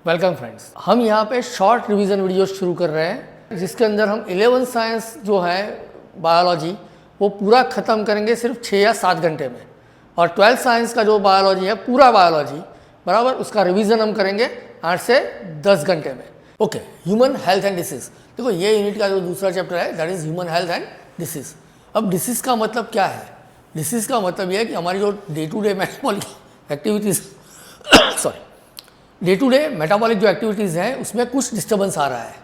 Welcome friends, हम यहाँ पे शॉर्ट रिवीजन वीडियो शुरू कर रहे हैं जिसके अंदर हम 11th साइंस जो है बायोलॉजी वो पूरा ख़त्म करेंगे सिर्फ 6 या 7 घंटे में, और 12th साइंस का जो बायोलॉजी है पूरा बायोलॉजी बराबर उसका रिवीजन हम करेंगे 8 से 10 घंटे में। Okay, human health and disease. देखो ये यूनिट का जो दूसरा चैप्टर है that is human health and disease. अब डिसीज़ का मतलब क्या है? डिसीज़ का मतलब ये है कि हमारी जो day to day metabolic activities day to day metabolic जो एक्टिविटीज़ हैं उसमें कुछ डिस्टर्बेंस आ रहा है,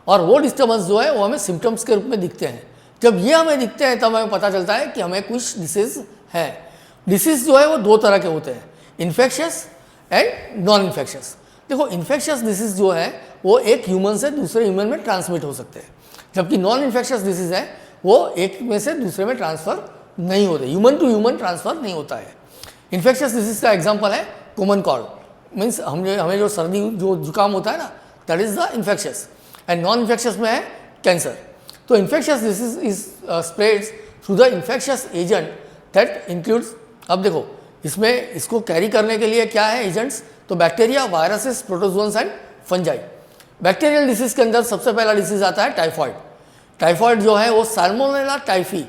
और वो डिस्टर्बेंस जो है वो हमें सिम्टम्स के रूप में दिखते हैं। जब ये हमें दिखते हैं तब हमें पता चलता है कि हमें कुछ डिसीज़ है। डिसीज़ जो है वो दो तरह के होते हैं, इन्फेक्शियस एंड नॉन इन्फेक्शियस। देखो इन्फेक्शियस डिसीज़ जो है वो एक ह्यूमन से दूसरे ह्यूमन में ट्रांसमिट हो सकते हैं, जबकि नॉन इन्फेक्शियस डिसीज़ है वो एक में से दूसरे में ट्रांसफ़र नहीं होते, ह्यूमन टू ह्यूमन ट्रांसफ़र नहीं होता है। इन्फेक्शियस डिसीज़ का एग्जाम्पल है कॉमन कॉल्ड, मीन्स हमें जो सर्दी जो जुकाम होता है ना that is the infectious, and non infectious में है कैंसर। तो infectious disease is spreads through the infectious agent that includes. अब देखो इसमें इसको कैरी करने के लिए क्या है एजेंट्स, तो bacteria, viruses, protozoans and fungi. Bacterial disease के अंदर सबसे पहला डिसीज़ आता है टाइफॉइड। टाइफॉइड जो है वो साल्मोनेला टाइफी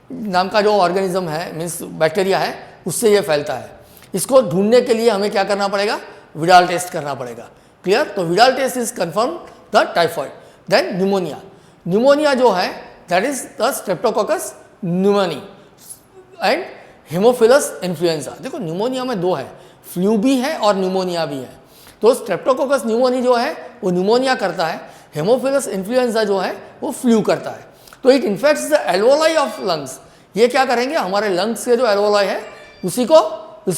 नाम का जो ऑर्गेनिज्म है, मीन्स बैक्टीरिया है, उससे ये फैलता है। इसको ढूंढने के लिए हमें क्या करना पड़ेगा, विडाल टेस्ट करना पड़ेगा। क्लियर? तो Widal test is confirm the typhoid. Then pneumonia. Pneumonia जो है that is the streptococcus pneumoniae and haemophilus influenza. देखो न्यूमोनिया में दो है, फ्लू भी है और न्यूमोनिया भी है। तो स्ट्रेप्टोकोकस न्यूमोनी जो है वो न्यूमोनिया करता है, हेमोफिलस इन्फ्लुएंजा जो है वो फ्लू करता है। तो it infects the alveoli of lungs. ये क्या करेंगे, हमारे लंग्स के जो एल्वोलाई है उसी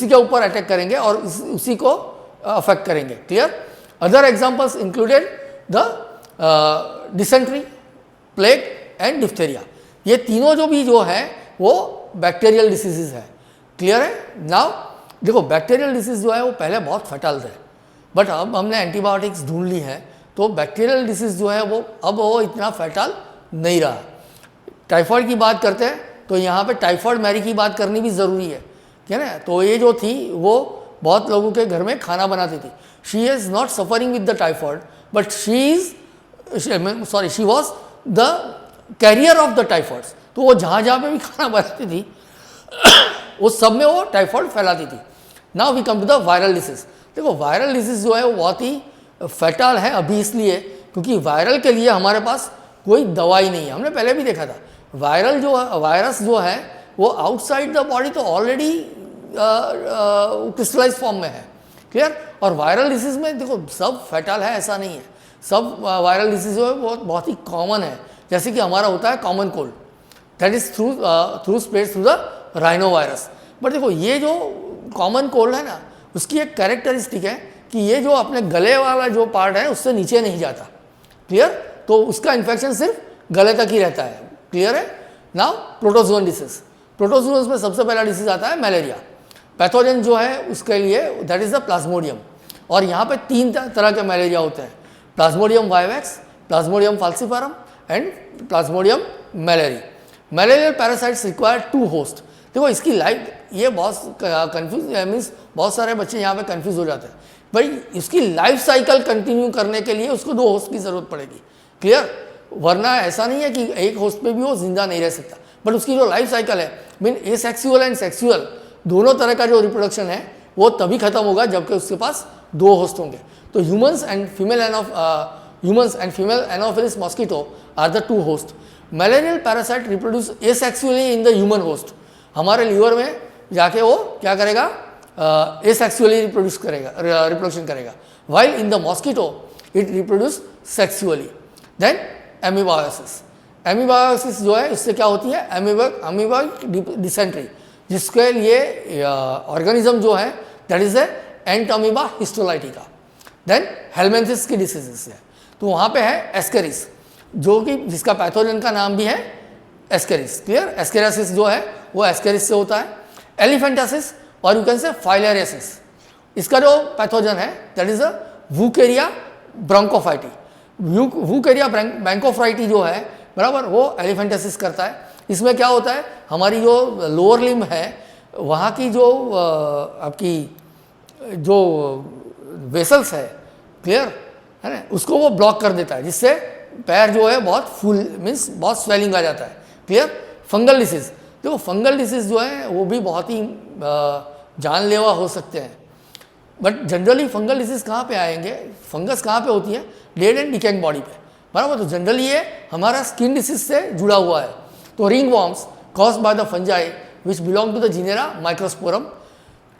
के ऊपर अटैक करेंगे और उसी को अफेक्ट करेंगे। Clear? Other examples included the dysentery, plague and diphtheria. ये तीनों जो है वो बैक्टीरियल डिसीजेज है। क्लियर है? नाउ देखो बैक्टीरियल डिसीज जो है वो पहले बहुत फैटल थे, बट अब हमने एंटीबायोटिक्स ढूंढ ली है तो बैक्टीरियल डिसीज जो है वो इतना फैटल नहीं रहा। टाइफॉइड की बात करते हैं तो यहाँ पे टाइफॉइड मैरी की बात करनी भी ज़रूरी है, क्या ना? तो ये जो थी वो बहुत लोगों के घर में खाना बनाती थी। She is not suffering with the typhoid but she was the carrier of the typhoides. तो वो जहाँ पे भी खाना बनाती थी उस सब में वो टाइफॉइड फैलाती थी। Now we come to the viral disease. देखो वायरल डिसीज जो है वो बहुत ही फैटल है अभी, इसलिए क्योंकि वायरल के लिए हमारे पास कोई दवाई नहीं है। हमने पहले भी देखा था वायरस जो है वो आउटसाइड द बॉडी तो ऑलरेडी क्रिस्टलाइज फॉर्म में है। क्लियर? और वायरल डिसीज में देखो सब फैटल है ऐसा नहीं है, सब वायरल डिसीज जो है बहुत ही कॉमन है। जैसे कि हमारा होता है common cold that is through spread through the rhino virus. But देखो ये जो कॉमन कोल्ड है ना उसकी एक कैरेक्टरिस्टिक है कि ये जो अपने गले वाला जो पार्ट है उससे नीचे नहीं जाता। क्लियर? तो उसका इन्फेक्शन सिर्फ गले तक ही रहता है। क्लियर है? Now protozoan disease. प्रोटोजोन्स में सबसे पहला डिसीज आता है मलेरिया। पैथोजन जो है उसके लिए दैट इज द प्लाज्मोडियम, और यहाँ पे 3 तरह के मलेरिया होते हैं, plasmodium vivax, plasmodium falciparum and plasmodium malariae. Malarial parasites require 2 host. देखो इसकी लाइफ ये बहुत कन्फ्यूज मीन्स बहुत सारे बच्चे यहाँ पे कन्फ्यूज हो जाते हैं, भाई इसकी लाइफ साइकिल कंटिन्यू करने के लिए उसको 2 होस्ट की ज़रूरत पड़ेगी। क्लियर? वरना ऐसा नहीं है कि एक होस्ट पे भी वो जिंदा नहीं रह सकता, बट उसकी जो लाइफ साइकिल है मीन एसेक्सुअल एंड सेक्सुअल दोनों तरह का जो रिप्रोडक्शन है वो तभी खत्म होगा जबकि उसके पास 2 होस्ट होंगे। तो humans and female anopheles mosquito are the 2 host. Malarial parasite reproduce asexually in the human host. हमारे लीवर में जाके वो क्या करेगा, एसेक्सुअली रिप्रोडक्शन करेगा, while in the mosquito it reproduce sexually. Then amoebiasis. Amoebiasis जो है इससे क्या होती है, अमीबॉइड डिसेंट्री, जिसके लिए ऑर्गेनिज्म जो है that is entamoeba histolytica. Then helminths की डिसीजेस है तो वहाँ पे है एस्केरिस, जो कि जिसका पैथोजन का नाम भी है एस्केरिस। क्लियर? एस्केरियासिस जो है वो एस्केरिस से होता है। एलिफेंटासिस और यू कैन से फाइलेरियासिस, इसका जो पैथोजन है दैट इज वूकेरिया ब्रोंकोफाइटी। वूकेरिया ब्रोंकोफाइटी जो है बराबर वो एलिफेंटासिस करता है। इसमें क्या होता है, हमारी जो लोअर लिम्ब है वहाँ की जो आपकी जो वेसल्स है क्लियर है ना, उसको वो ब्लॉक कर देता है, जिससे पैर जो है बहुत फूल मीन्स बहुत स्वेलिंग आ जाता है। क्लियर। फंगल डिसीज, देखो फंगल डिसीज जो है वो भी बहुत ही जानलेवा हो सकते हैं, बट जनरली फंगल डिसीज कहाँ पे आएंगे, फंगस कहाँ पे होती है, डेड एंड डिकेइंग बॉडी पे, बराबर। तो जनरली ये हमारा स्किन डिसीज से जुड़ा हुआ है। तो ring worms caused by the fungi which belong to the genera microsporum,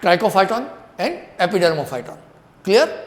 trichophyton and epidermophyton. Clear.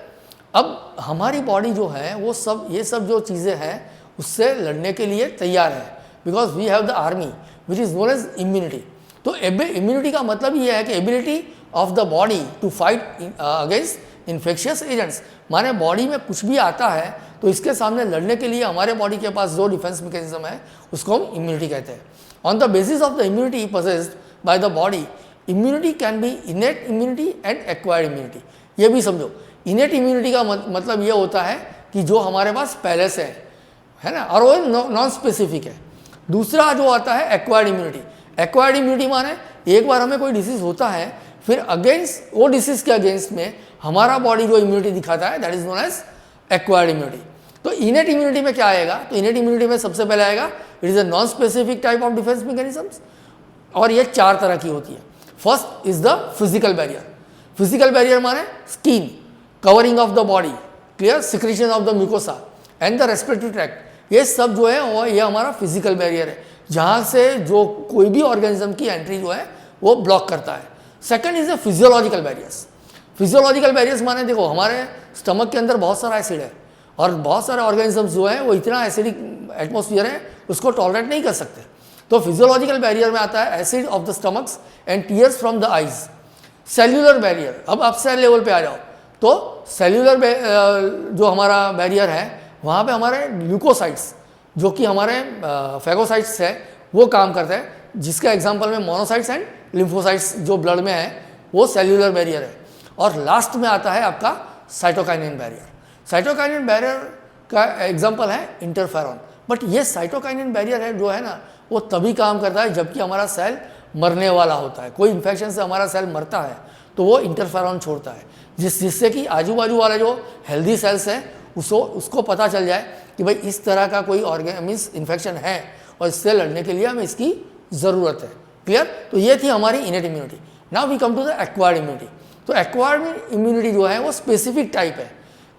अब हमारी बॉडी जो है वो सब ये सब जो चीज़ें हैं उससे लड़ने के लिए तैयार है, because we have the army which is known as immunity. तो इम्यूनिटी का मतलब ये है कि ability of the body to fight against infectious agents, माने बॉडी में कुछ भी आता है तो इसके सामने लड़ने के लिए हमारे बॉडी के पास जो डिफेंस मैकेनिज्म है उसको हम इम्यूनिटी कहते हैं। On the basis of the immunity possessed by the body, immunity can B innate immunity and acquired immunity. ये भी समझो, इनेट इम्यूनिटी का मतलब ये होता है कि जो हमारे पास पहले से है ना, और वो नॉन स्पेसिफिक है। दूसरा जो आता है एक्वायर्ड इम्यूनिटी। एक्वायर्ड इम्यूनिटी माने एक बार हमें कोई डिसीज होता है, फिर अगेंस्ट वो डिसीज के अगेंस्ट में हमारा बॉडी जो इम्यूनिटी दिखाता है, that is known as acquired immunity. तो इनेट इम्यूनिटी में क्या आएगा, तो इनेट इम्यूनिटी में सबसे पहले आएगा it is a non specific type of defence mechanisms, और ये 4 तरह की होती है। First is the physical barrier. Physical barrier माने skin, covering of the body, clear, secretion of the mucosa and the respiratory tract, ये सब जो है वो ये हमारा फिजिकल बैरियर है, जहाँ से जो कोई भी ऑर्गेनिज्म की एंट्री जो है वो ब्लॉक करता है। Second is the physiological barriers. Physiological barriers माने देखो हमारे स्टमक के अंदर बहुत सारा एसिड है, और बहुत सारे ऑर्गेनिजम्स जो है वो इतना एसिडिक एटमॉस्फेयर है उसको टॉलरेट नहीं कर सकते। तो फिजियोलॉजिकल बैरियर में आता है acid of the stomachs and tears from the eyes. Cellular barrier, अब आप सेल लेवल पे आ जाओ, तो सेल्यूलर जो हमारा बैरियर है वहाँ पे हमारे ल्यूकोसाइट्स जो कि हमारे फैगोसाइट्स है वो काम करते हैं, जिसका एग्जांपल में मोनोसाइट्स एंड लिम्फोसाइट्स जो ब्लड में है वो सेल्यूलर बैरियर है। और लास्ट में आता है आपका साइटोकाइनिन बैरियर। साइटोकाइनिन बैरियर का एग्जांपल है इंटरफेरॉन। बट ये साइटोकाइनिन बैरियर है जो है ना वो तभी काम करता है जबकि हमारा सेल मरने वाला होता है, कोई इन्फेक्शन से हमारा सेल मरता है तो वो इंटरफेरॉन छोड़ता है, जिससे कि आजू बाजू वाले जो हेल्दी सेल्स हैं उसको पता चल जाए कि भाई इस तरह का कोई मीन्स इन्फेक्शन है और इससे लड़ने के लिए हमें इसकी ज़रूरत है। क्लियर। तो ये थी हमारी innate immunity. Now we come to the acquired immunity. तो एक्वायर्ड इम्यूनिटी जो है वो स्पेसिफिक टाइप है।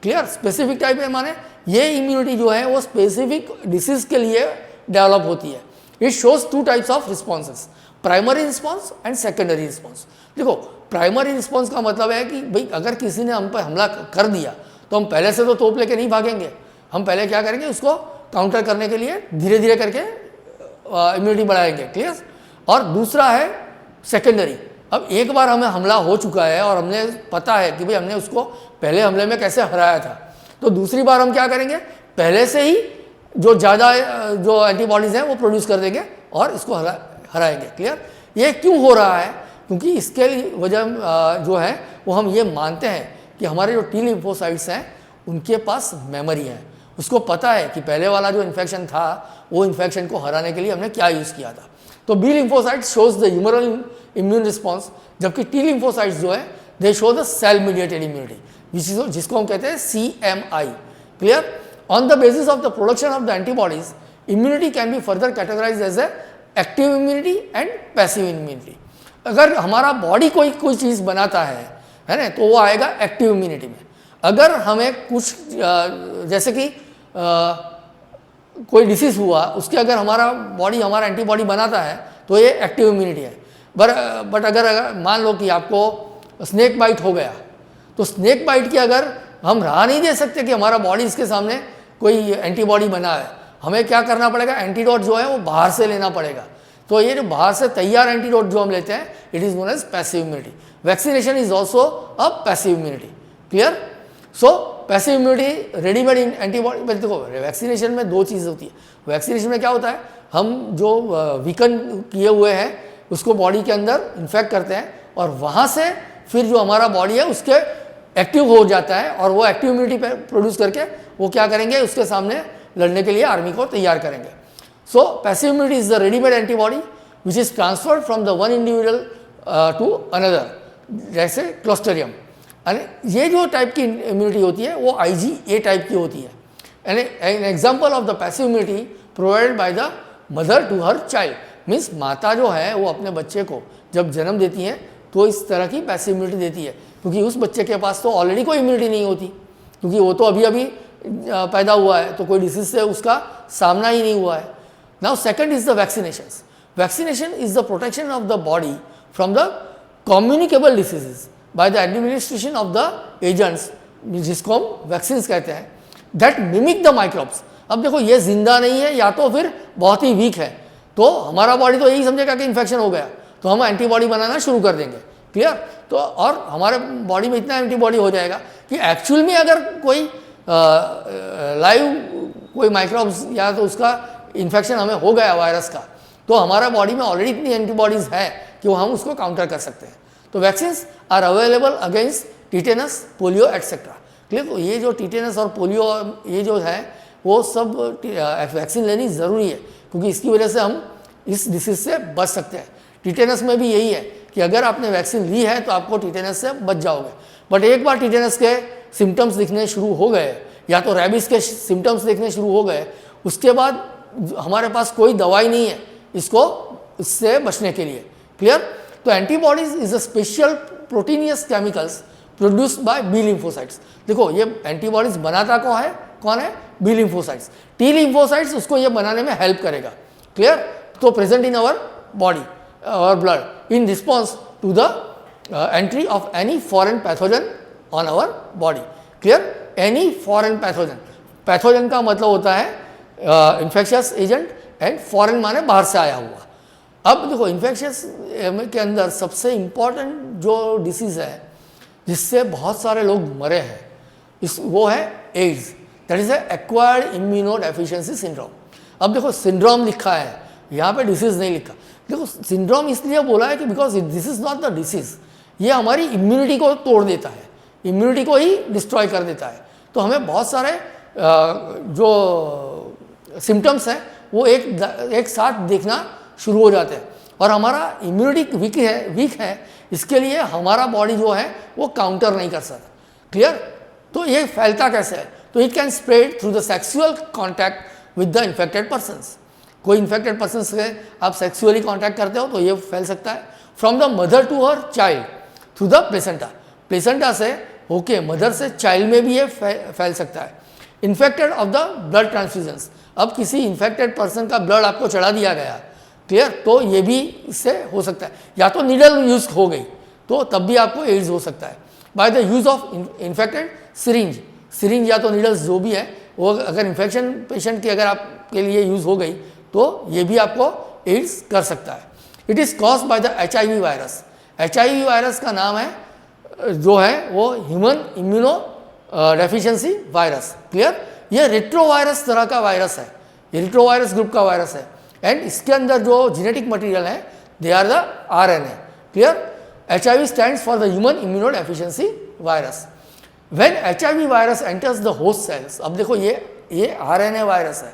क्लियर। स्पेसिफिक टाइप है माने ये इम्यूनिटी जो है वो स्पेसिफिक डिसीज के लिए डेवलप होती है। It shows 2 types of responses, primary response and secondary response. देखो प्राइमरी रिस्पॉन्स का मतलब है कि भाई अगर किसी ने हम पर हमला कर दिया तो हम पहले से तो तोप लेके नहीं भागेंगे, हम पहले क्या करेंगे उसको काउंटर करने के लिए धीरे धीरे करके इम्यूनिटी बढ़ाएंगे। क्लियर। और दूसरा है सेकेंडरी। अब एक बार हमें हमला हो चुका है और हमने पता है कि भाई हमने उसको पहले हमले में कैसे हराया था, तो दूसरी बार हम क्या करेंगे, पहले से ही जो ज़्यादा जो एंटीबॉडीज़ हैं वो प्रोड्यूस कर देंगे और इसको हराएंगे। क्लियर। ये क्यों हो रहा है, क्योंकि इसके वजह जो है वो हम ये मानते हैं कि हमारे जो टी लिम्फोसाइट्स हैं उनके पास मेमोरी है, उसको पता है कि पहले वाला जो इन्फेक्शन था वो इन्फेक्शन को हराने के लिए हमने क्या यूज़ किया था। तो B lymphocytes shows the humoral immune response, जबकि टी लिम्फोसाइट्स जो है they show the cell mediated immunity, जिसको हम कहते हैं CMI। Clear. On the basis of the production of the antibodies, immunity can be further categorise as a active immunity and passive immunity. अगर हमारा body कोई चीज़ बनाता है ना, तो वो आएगा एक्टिव इम्यूनिटी में। अगर हमें कुछ जैसे कि कोई डिसीज़ हुआ, उसके अगर हमारा बॉडी हमारा एंटीबॉडी बनाता है तो ये एक्टिव इम्यूनिटी है। बट अगर मान लो कि आपको स्नेक बाइट हो गया, तो स्नेक बाइट की अगर हम राह नहीं दे सकते कि हमारा बॉडी इसके सामने कोई एंटीबॉडी बना है, हमें क्या करना पड़ेगा, एंटीडोट जो है वो बाहर से लेना पड़ेगा। तो ये जो बाहर से तैयार एंटीडोट जो हम लेते हैं it is known as passive immunity. Vaccination is also a passive immunity. Clear. So passive immunity readymade antibody. देखो वैक्सीनेशन में 2 चीज़ होती है। वैक्सीनेशन में क्या होता है, हम जो वीकन किए हुए हैं उसको बॉडी के अंदर इन्फेक्ट करते हैं और वहाँ से फिर जो हमारा बॉडी है उसके एक्टिव हो जाता है और वो एक्टिव इम्यूनिटी प्रोड्यूस करके वो क्या करेंगे, उसके सामने लड़ने के लिए आर्मी को तैयार करेंगे। So passive immunity is the readymade antibody which is transferred from the one individual to another, जैसे क्लोस्ट्रिडियम। ये जो टाइप की इम्यूनिटी होती है वो IgA टाइप की होती है। An example of the passive immunity provided by the mother to her child, means माता जो है वो अपने बच्चे को जब जन्म देती हैं तो इस तरह की पैसिव इम्यूनिटी देती है, क्योंकि उस बच्चे के पास तो ऑलरेडी कोई इम्यूनिटी नहीं होती, क्योंकि वो तो अभी अभी पैदा हुआ है, तो कोई डिसीज से उसका सामना ही नहीं हुआ है। Now second is the vaccinations. Vaccination is the protection of the body from the communicable diseases by the administration of the agents, जिसको हम वैक्सीन कहते हैं, दैट मिमिक द माइक्रोब्स। अब देखो ये जिंदा नहीं है या तो फिर बहुत ही वीक है, तो हमारा बॉडी तो यही समझेगा कि इन्फेक्शन हो गया, तो हम एंटीबॉडी बनाना शुरू कर देंगे। क्लियर? तो और हमारे बॉडी में इतना एंटीबॉडी हो जाएगा कि एक्चुअल में अगर कोई लाइव कोई माइक्रोब्स या तो उसका इन्फेक्शन हमें हो गया वायरस का, तो हमारा बॉडी में ऑलरेडी इतनी एंटीबॉडीज है कि वो हम उसको काउंटर कर सकते हैं। तो vaccines are available against tetanus, polio etcetera. Clear? तो ये जो टिटेनस और पोलियो ये जो है वो सब वैक्सीन लेनी ज़रूरी है, क्योंकि इसकी वजह से हम इस डिसीज से बच सकते हैं। टिटेनस में भी यही है कि अगर आपने वैक्सीन ली है तो आपको टिटेनस से बच जाओगे, बट एक बार टिटेनस के सिम्टम्स दिखने शुरू हो गए या तो रेबिस के सिम्टम्स दिखने शुरू हो गए, उसके बाद हमारे पास कोई दवाई नहीं है इससे बचने के लिए। क्लियर? तो antibodies is a special proteinaceous chemicals produced by B lymphocytes. देखो ये एंटीबॉडीज बनाता कौन है? B lymphocytes. टी लिम्फोसाइट्स उसको ये बनाने में हेल्प करेगा। क्लियर? तो प्रेजेंट इन आवर बॉडी और blood in response to the entry of any foreign pathogen on our body. Clear? Any foreign pathogen, pathogen का मतलब होता है इन्फेक्शियस एजेंट, एंड फॉरेन माने बाहर से आया हुआ। अब देखो इन्फेक्शियस के अंदर सबसे इम्पॉर्टेंट जो डिसीज़ है जिससे बहुत सारे लोग मरे हैं वो है AIDS, that is acquired immunodeficiency syndrome. अब देखो सिंड्रोम लिखा है, यहाँ पे डिसीज़ नहीं लिखा। देखो सिंड्रोम इसलिए बोला है कि because this is not the disease, ये हमारी इम्यूनिटी को तोड़ देता है, इम्यूनिटी को ही डिस्ट्रॉय कर देता है। तो हमें बहुत सारे जो सिम्टम्स हैं वो एक साथ देखना शुरू हो जाते हैं, और हमारा इम्यूनिटी वीक है, इसके लिए हमारा बॉडी जो है वो काउंटर नहीं कर सकता। क्लियर? तो ये फैलता कैसे है? तो it can spread through the sexual contact with the infected persons. कोई इन्फेक्टेड पर्सन से आप सेक्सुअली कॉन्टैक्ट करते हो तो ये फैल सकता है। From the mother to her child through the placenta, placenta से होके मदर से चाइल्ड में भी ये फैल सकता है। Infected of the blood transfusions, अब किसी इन्फेक्टेड पर्सन का ब्लड आपको चढ़ा दिया गया, क्लियर? तो ये भी इससे हो सकता है, या तो नीडल यूज हो गई तो तब भी आपको एड्स हो सकता है। By the use of infected syringe या तो नीडल्स जो भी है वो अगर इन्फेक्शन पेशेंट की अगर आपके लिए यूज हो गई तो ये भी आपको एड्स कर सकता है। It is caused by the HIV virus. HIV virus का नाम है जो है वो human immunodeficiency virus. Clear? ये रेट्रोवायरस तरह का वायरस है, ये रेट्रोवायरस ग्रुप का वायरस है, एंड इसके अंदर जो जेनेटिक मटेरियल है they are the RNA। Clear? HIV stands for the human immunodeficiency virus. When HIV virus enters the host cells, अब देखो ये RNA वायरस है,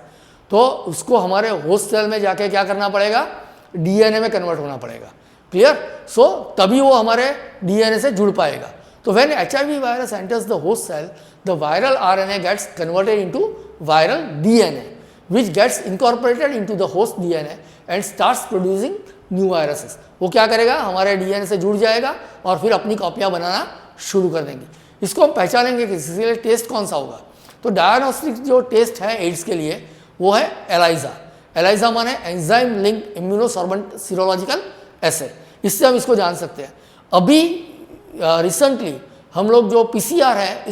तो उसको हमारे होस्ट सेल में जाके क्या करना पड़ेगा? DNA में कन्वर्ट होना पड़ेगा। क्लियर? सो तभी वो हमारे DNA से जुड़ पाएगा। तो when HIV virus enters the host cell, the viral RNA gets converted into viral DNA, which gets incorporated into the host DNA and starts producing new viruses। वो क्या करेगा? हमारे DNA से जुड़ जाएगा और फिर अपनी कॉपियाँ बनाना शुरू कर देंगी। इसको हम पहचानेंगे कि इसके लिए टेस्ट कौन सा होगा। तो डायग्नोस्टिक जो टेस्ट है एड्स के लिए वो है ELISA। ELISA माने एंजाइम लिंक इम्यूनोसॉर्बेंट सीरोलॉजिकल एसे, इससे हम इसको जान सकते हैं। अभी रिसेंटली हम लोग जो PCR है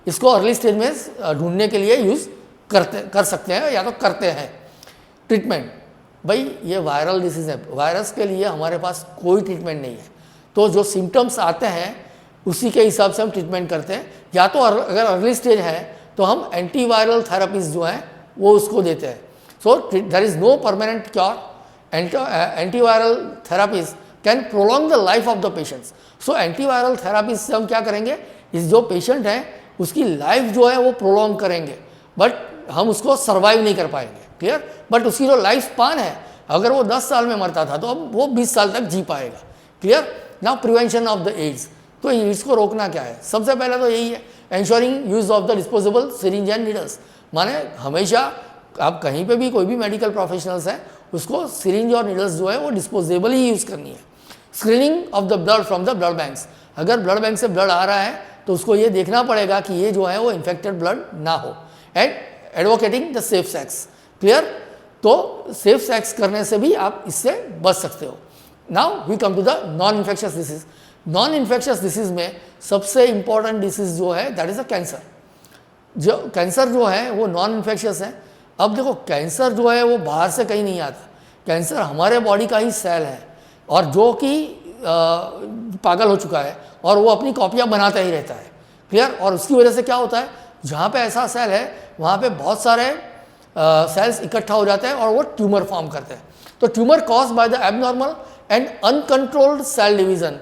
इसको अर्ली स्टेज में ढूंढने के लिए यूज़ कर सकते हैं या तो करते हैं। ट्रीटमेंट, भाई ये वायरल डिसीज़ है, वायरस के लिए हमारे पास कोई ट्रीटमेंट नहीं है, तो जो सिम्टम्स आते हैं उसी के हिसाब से हम ट्रीटमेंट करते हैं। या तो अगर अर्ली स्टेज है तो हम एंटीवायरल थेरेपीज जो हैं वो उसको देते हैं। So there is no permanent cure, antiviral therapies can prolong the life of the patients. So antiviral therapies से हम क्या करेंगे? इस जो पेशेंट है उसकी लाइफ जो है वो प्रोलॉन्ग करेंगे, बट हम उसको सर्वाइव नहीं कर पाएंगे। क्लियर? बट उसकी जो लाइफ स्पान है, अगर वो 10 साल में मरता था तो अब वो 20 साल तक जी पाएगा। Clear? Now prevention of the AIDS, तो तो इसको रोकना क्या है? सबसे पहले तो यही है, ensuring use of the disposable syringe and needles. माने हमेशा आप कहीं पे भी कोई भी मेडिकल प्रोफेशनल्स है, उसको सिरिंज और नीडल्स जो है वो डिस्पोजेबल ही यूज़ करनी है। Screening of the blood from the blood banks, अगर ब्लड बैंक से ब्लड आ रहा है तो उसको ये देखना पड़ेगा कि ये जो है वो इन्फेक्टेड ब्लड ना हो। And advocating the safe sex, clear? तो सेफ सेक्स करने से भी आप इससे बच सकते हो। Now we come to the non infectious disease. Non infectious disease में सबसे इंपॉर्टेंट डिसीज जो है दैट इज द कैंसर। जो कैंसर जो है वो नॉन इन्फेक्शियस है। अब देखो कैंसर जो है वो बाहर से कहीं नहीं आता, कैंसर हमारे बॉडी का ही सेल है और जो कि पागल हो चुका है और वो अपनी कॉपियाँ बनाता ही रहता है, क्लियर? और उसकी वजह से क्या होता है, जहाँ पे ऐसा सेल है वहाँ पे बहुत सारे सेल्स इकट्ठा हो जाते हैं और वो ट्यूमर फॉर्म करते हैं। तो tumour cause by the abnormal and uncontrolled cell division,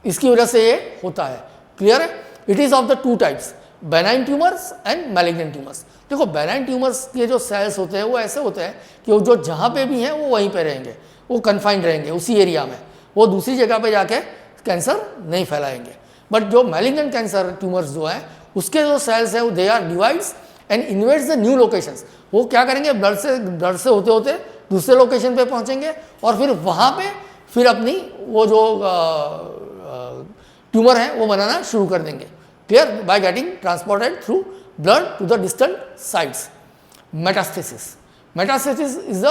इसकी वजह से ये होता है, क्लियर है? It is of the two types, benign tumours and malignant tumours. देखो बेनाइन ट्यूमर्स के जो सेल्स होते हैं वो ऐसे होते हैं कि वो जो जहाँ पे भी हैं वो वहीं पे रहेंगे, वो कन्फाइंड रहेंगे उसी एरिया में, वो दूसरी जगह पे जाके कैंसर नहीं फैलाएंगे। बट जो मैलिग्नेंट कैंसर ट्यूमर्स जो हैं उसके जो सेल्स हैं they are divides and invades the new locations. वो क्या करेंगे, ब्लड से होते होते दूसरे लोकेशन पे पहुंचेंगे और फिर वहाँ पे फिर अपनी वो जो ट्यूमर है वो बनाना शुरू कर देंगे, clear? By getting transported through blood to the distant sites. Metastasis, metastasis is the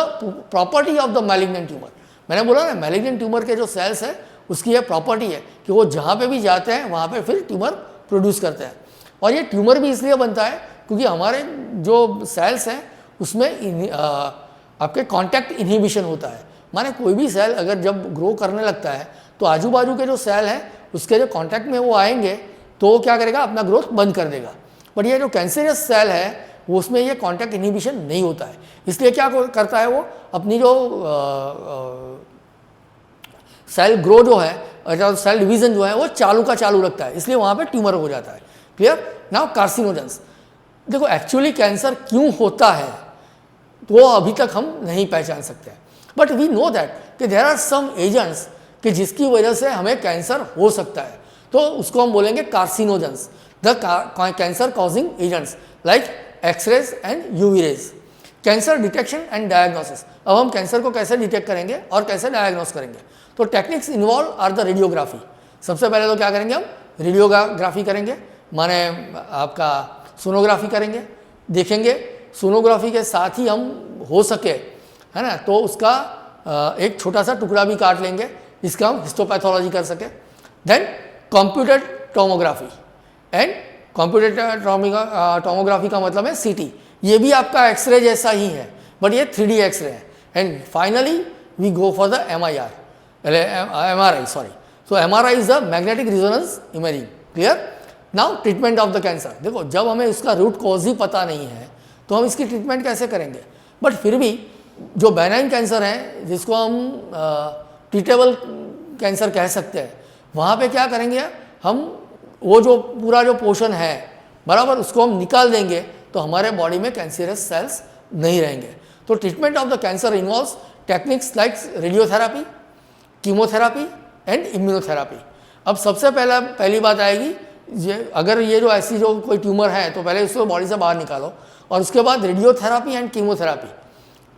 property of the malignant tumour. मैंने बोला ना मैलिग्नेंट ट्यूमर के जो सेल्स है उसकी यह प्रॉपर्टी है कि वो जहाँ पे भी जाते हैं वहाँ पे फिर ट्यूमर प्रोड्यूस करते हैं। और ये ट्यूमर भी इसलिए बनता है क्योंकि हमारे जो सेल्स हैं उसमें आपके कांटेक्ट इनहिबिशन होता है। माने कोई भी सेल अगर जब ग्रो करने लगता है तो आजू बाजू के जो सेल हैं उसके जो कांटेक्ट में वो आएंगे तो वो क्या करेगा, अपना ग्रोथ बंद कर देगा। बट ये जो कैंसरियस सेल है वो उसमें ये कांटेक्ट इनहिबिशन नहीं होता है, इसलिए क्या करता है वो अपनी जो सेल ग्रो जो है, सेल डिवीजन जो है वो चालू का चालू रखता है, इसलिए वहाँ पे ट्यूमर हो जाता है, क्लियर? Now carcinogens. देखो एक्चुअली कैंसर क्यों होता है तो अभी तक हम नहीं पहचान सकते, बट वी नो दैट कि देयर आर सम एजेंट्स कि जिसकी वजह से हमें कैंसर हो सकता है, तो उसको हम बोलेंगे carcinogens, the cancer causing agents like X rays and UV rays. Cancer detection and diagnosis, अब हम कैंसर को कैसे डिटेक्ट करेंगे और कैसे डायग्नोस करेंगे? तो techniques involve are the radiography. सबसे पहले तो क्या करेंगे, हम रेडियोग्राफी करेंगे, माने आपका सोनोग्राफी करेंगे, देखेंगे। सोनोग्राफी के साथ ही हम हो सके, है ना, तो उसका एक छोटा सा टुकड़ा भी काट लेंगे जिसका हम हिस्टोपैथोलॉजी कर सके। Then computer tomography, and computer tomography का मतलब है सीटी, ये भी आपका एक्सरे जैसा ही है बट ये 3D एक्सरे है। And finally we go for the MRI, sorry. So MRI is the magnetic resonance imaging, clear? Now treatment of the cancer. देखो जब हमें उसका रूट कॉज ही पता नहीं है तो हम इसकी ट्रीटमेंट कैसे करेंगे? बट फिर भी जो बेनाइन कैंसर है जिसको हम ट्रीटेबल कैंसर कह सकते हैं, वहाँ पे क्या करेंगे हम, वो जो पूरा जो पोर्शन है बराबर उसको हम निकाल देंगे तो हमारे बॉडी में कैंसरस सेल्स नहीं रहेंगे। तो treatment of the cancer involves techniques like radiotherapy, chemotherapy and immunotherapy. अब सबसे पहली बात आएगी, अगर ये जो ऐसी जो कोई ट्यूमर है तो पहले उसको बॉडी से बाहर निकालो और उसके बाद रेडियोथेरापी एंड कीमोथेरापी,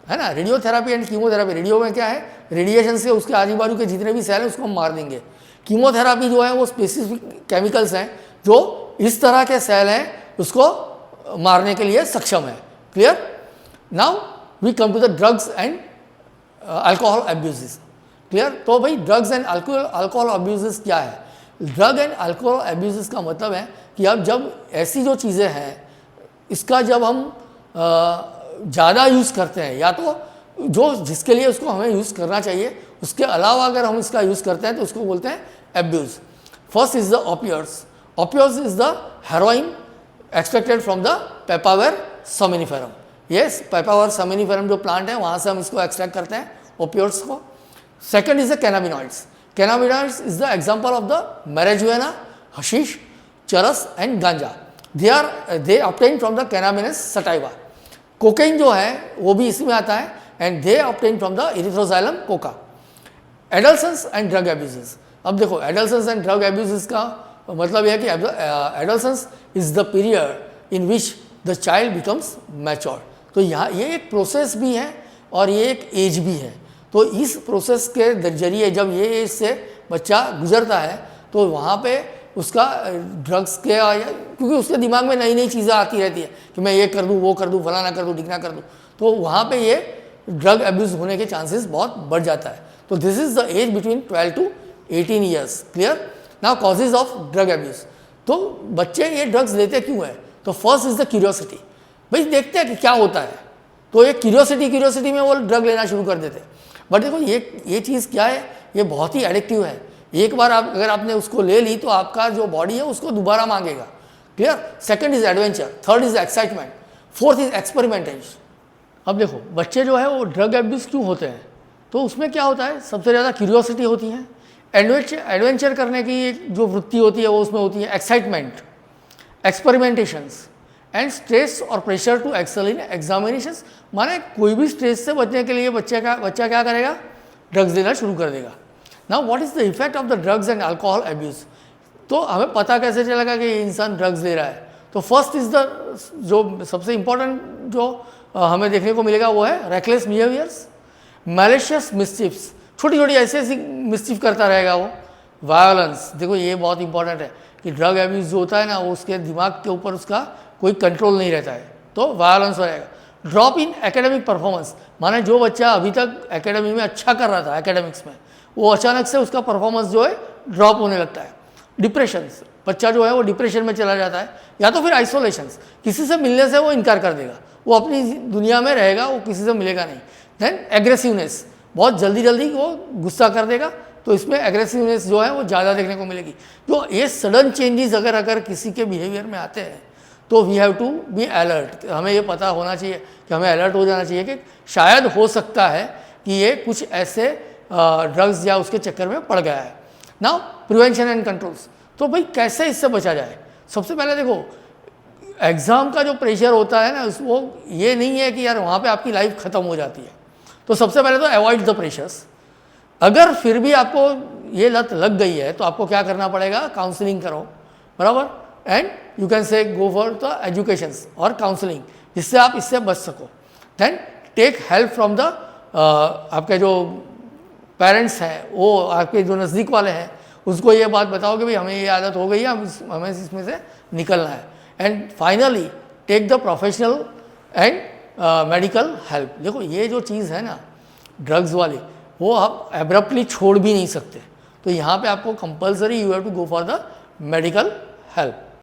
है ना। रेडियोथेरापी एंड कीमोथेरापी, रेडियो में क्या है, रेडिएशन से उसके आजू बाजू के जितने भी सेल हैं उसको हम मार देंगे। कीमोथेरापी जो है वो स्पेसिफिक केमिकल्स हैं जो इस तरह के सेल हैं उसको मारने के लिए सक्षम है, clear? Now we come to the drugs and alcohol abuses, clear? तो भाई ड्रग्स एंड अल्कोहल अब्यूजेस क्या है? ड्रग एंड अल्कोहल अब्यूजेस का मतलब है कि अब जब ऐसी जो चीज़ें हैं इसका जब हम ज़्यादा यूज़ करते हैं, या तो जो जिसके लिए उसको हमें यूज़ करना चाहिए उसके अलावा अगर हम इसका यूज़ करते हैं तो उसको बोलते हैं abuse. First is the opioids. Opioids is the heroin extracted from the papaver somniferum. Yes, papaver somniferum जो प्लांट है वहाँ से हम इसको एक्सट्रैक्ट करते हैं ओपियोइड्स को। Second is the cannabinoids. Cannabinoids is the example of the marijuana, hashish, charas and ganja. They obtain from the cannabis sativa. Cocaine जो है वो भी इसमें आता है and they obtain from the erythroxylum coca. Adolescents and drug abuses. अब देखो adolescence and drug abuse का मतलब यह है कि adolescence is the period in which the child becomes mature. तो यहाँ ये एक प्रोसेस भी है और ये एक एज भी है। तो इस प्रोसेस के जरिए जब ये एज से बच्चा गुजरता है तो वहाँ पे उसका ड्रग्स के क्योंकि उसके दिमाग में नई नई चीज़ें आती रहती है कि मैं ये कर दूँ, वो कर दूँ, फलाना कर दूँ, ढिकना कर दूँ, तो वहाँ पे ये ड्रग एब्यूज़ होने के चांसेस बहुत बढ़ जाता है। तो this is the age between 12 to 18 years. Clear? Now causes of drug abuse. तो बच्चे ये ड्रग्स लेते क्यों है? तो फर्स्ट इज़ द क्यूरियोसिटी, भाई देखते हैं कि क्या होता है, तो एक क्यूरियोसिटी में वो ड्रग लेना शुरू कर देते हैं। बट देखो ये चीज़ क्या है, ये बहुत ही एडिक्टिव है। एक बार अगर आपने उसको ले ली तो आपका जो बॉडी है उसको दोबारा मांगेगा। Clear? Second is adventure, third is excitement, fourth is experimentation. अब देखो बच्चे जो है वो ड्रग एब्यूज क्यों होते हैं, तो उसमें क्या होता है, सबसे ज़्यादा क्यूरियोसिटी होती है, एडवेंचर करने की जो वृत्ति होती है वो उसमें होती है, एक्साइटमेंट, एक्सपेरिमेंटेशंस एंड स्ट्रेस और pressure to excel in examinations. माने कोई भी स्ट्रेस से बचने के लिए बच्चा क्या करेगा, ड्रग्स लेना शुरू कर देगा। Now what is the effect of the drugs and alcohol abuse. तो हमें पता कैसे चलेगा कि ये इंसान ड्रग्स ले रहा है? तो फर्स्ट इज़ द जो सबसे इम्पोर्टेंट जो हमें देखने को मिलेगा वो है रेकलेस बिहेवियर्स, मैलिशियस मिस्चिफ्स, छोटी छोटी ऐसी मिस्चिफ करता रहेगा वो, वायलेंस। देखो ये बहुत इंपॉर्टेंट है कि ड्रग एब्यूज़ जो होता है ना वो उसके दिमाग के ऊपर उसका कोई कंट्रोल नहीं रहता है, तो वायलेंस हो जाएगा। ड्रॉप इन एकेडमिक परफॉर्मेंस, माने जो बच्चा अभी तक एकेडमी में अच्छा कर रहा था एकेडमिक्स में, वो अचानक से उसका परफॉर्मेंस जो है ड्रॉप होने लगता है। डिप्रेशन, बच्चा जो है वो डिप्रेशन में चला जाता है, या तो फिर आइसोलेशंस, किसी से मिलने से वो इनकार कर देगा, वो अपनी दुनिया में रहेगा, वो किसी से मिलेगा नहीं। देन एग्रेसिवनेस, बहुत जल्दी वो गुस्सा कर देगा, तो इसमें एग्रेसिवनेस जो है वो ज़्यादा देखने को मिलेगी। जो ये सडन चेंजेस अगर किसी के बिहेवियर में आते हैं तो we have to be alert. हमें ये पता होना चाहिए कि हमें अलर्ट हो जाना चाहिए कि शायद हो सकता है कि ये कुछ ऐसे ड्रग्स या उसके चक्कर में पड़ गया है। नाउ प्रिवेंशन एंड कंट्रोल्स, तो भाई कैसे इससे बचा जाए? सबसे पहले देखो एग्ज़ाम का जो प्रेशर होता है ना वो ये नहीं है कि यार वहाँ पे आपकी लाइफ ख़त्म हो जाती है, तो सबसे पहले तो अवॉइड द प्रेशर्स। अगर फिर भी आपको ये लत लग गई है तो आपको क्या करना पड़ेगा, काउंसलिंग करो, बराबर, and you can say go for the educations और काउंसलिंग, जिससे आप इससे बच सको। Then take help from the आपके जो पेरेंट्स हैं, वो आपके जो नज़दीक वाले हैं, उसको ये बात बताओ कि भाई हमें ये आदत हो गई है, हमें इसमें से निकलना है। And finally take the professional and medical help. देखो ये जो चीज़ है ना ड्रग्स वाली, वो आप एब्रप्टली छोड़ भी नहीं सकते, तो यहाँ पे आपको compulsory you have to go for the medical help.